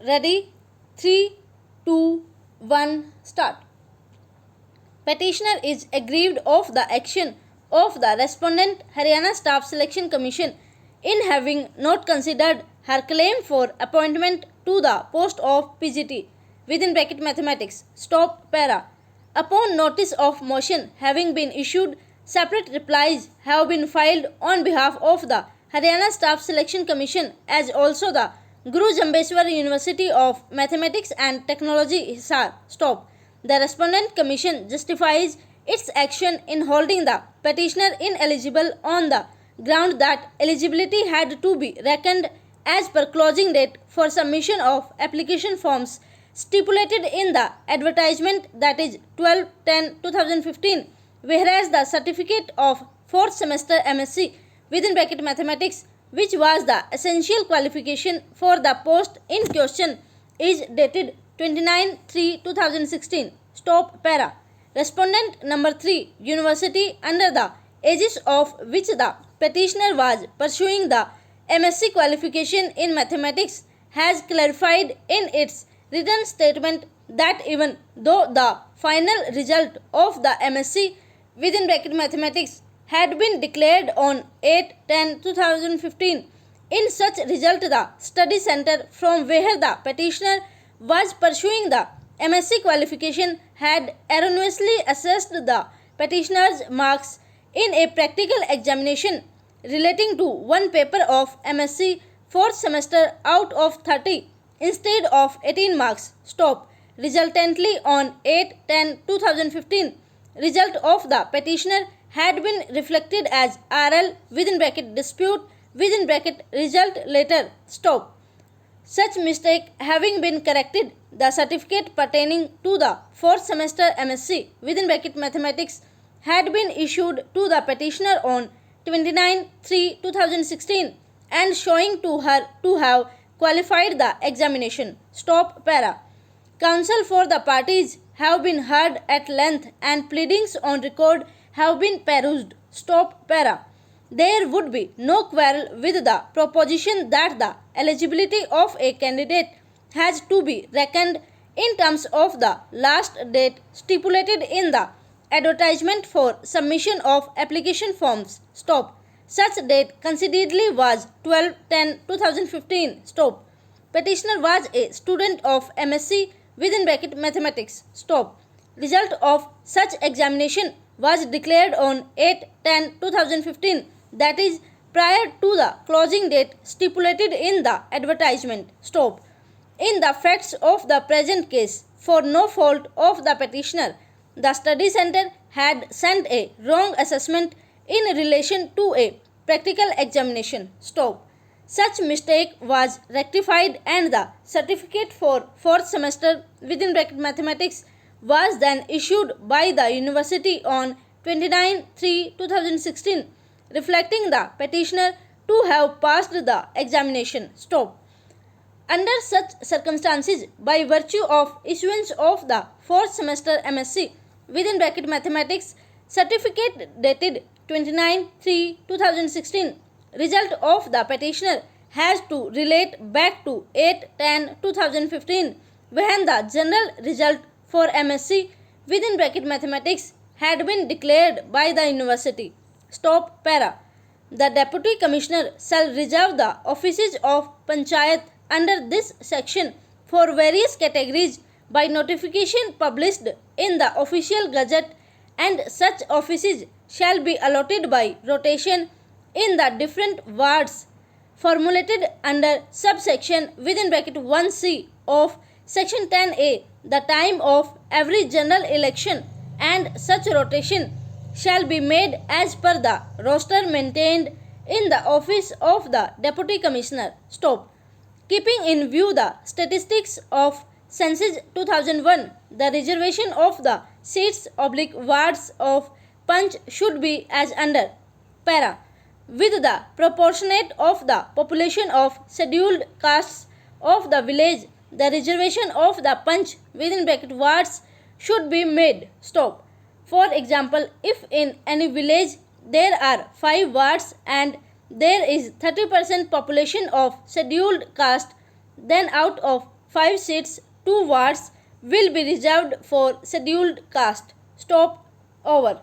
Ready? 3, 2, 1, start. Petitioner is aggrieved of the action of the respondent Haryana Staff Selection Commission in having not considered her claim for appointment to the post of PGT within bracket mathematics. Stop para. Upon notice of motion having been issued, separate replies have been filed on behalf of the Haryana Staff Selection Commission as also the Guru Jambeswar University of Mathematics and Technology Hisar. Stop. The respondent commission justifies its action in holding the petitioner ineligible on the ground that eligibility had to be reckoned as per closing date for submission of application forms stipulated in the advertisement, that is 12/10/2015, whereas the certificate of 4th semester MSc within bracket mathematics, which was the essential qualification for the post in question, is dated 29/3/2016. Stop para. Respondent number 3, university under the aegis of which the petitioner was pursuing the MSc qualification in mathematics, has clarified in its written statement that even though the final result of the MSc within bracket mathematics had been declared on 8/10/2015, in such result the study center from where the petitioner was pursuing the MSc qualification had erroneously assessed the petitioner's marks in a practical examination relating to one paper of MSc 4th semester out of 30 instead of 18 marks. Stop. Resultantly on 8/10/2015, result of the petitioner had been reflected as RL within bracket dispute within bracket result later. Stop. Such mistake having been corrected, the certificate pertaining to the 4th semester MSc within bracket mathematics had been issued to the petitioner on 29/3/2016 and showing to her to have qualified the examination. Stop para. Counsel for the parties have been heard at length and pleadings on record have been perused. Stop para. There would be no quarrel with the proposition that the eligibility of a candidate has to be reckoned in terms of the last date stipulated in the advertisement for submission of application forms. Stop. Such date consideredly was 12/10/2015. Stop. Petitioner was a student of MSc within bracket mathematics. Stop. Result of such examination was declared on 8/10/2015, that is prior to the closing date stipulated in the advertisement. Stop. In the facts of the present case, for no fault of the petitioner, the study center had sent a wrong assessment in relation to a practical examination. Stop. Such mistake was rectified and the certificate for 4th semester within bracket mathematics was then issued by the university on 29/3/2016, reflecting the petitioner to have passed the examination. Stop. Under such circumstances, by virtue of issuance of the 4th semester MSc within bracket mathematics certificate dated 29/3/2016, result of the petitioner has to relate back to 8/10/2015, when the general result for MSc within bracket mathematics had been declared by the university. Stop para. The Deputy Commissioner shall reserve the offices of Panchayat under this section for various categories by notification published in the official gazette, and such offices shall be allotted by rotation in the different wards formulated under subsection within bracket 1c of section 10a, the time of every general election, and such rotation shall be made as per the roster maintained in the office of the Deputy Commissioner. Stop. Keeping in view the statistics of Census 2001, the reservation of the seats wards of Panch should be as under. Para. With the proportionate of the population of scheduled castes of the village, the reservation of the Panch within bracket wards should be made. Stop. For example, if in any village there are 5 wards and there is 30% population of scheduled caste, then out of 5 seats, 2 wards will be reserved for scheduled caste. Stop over.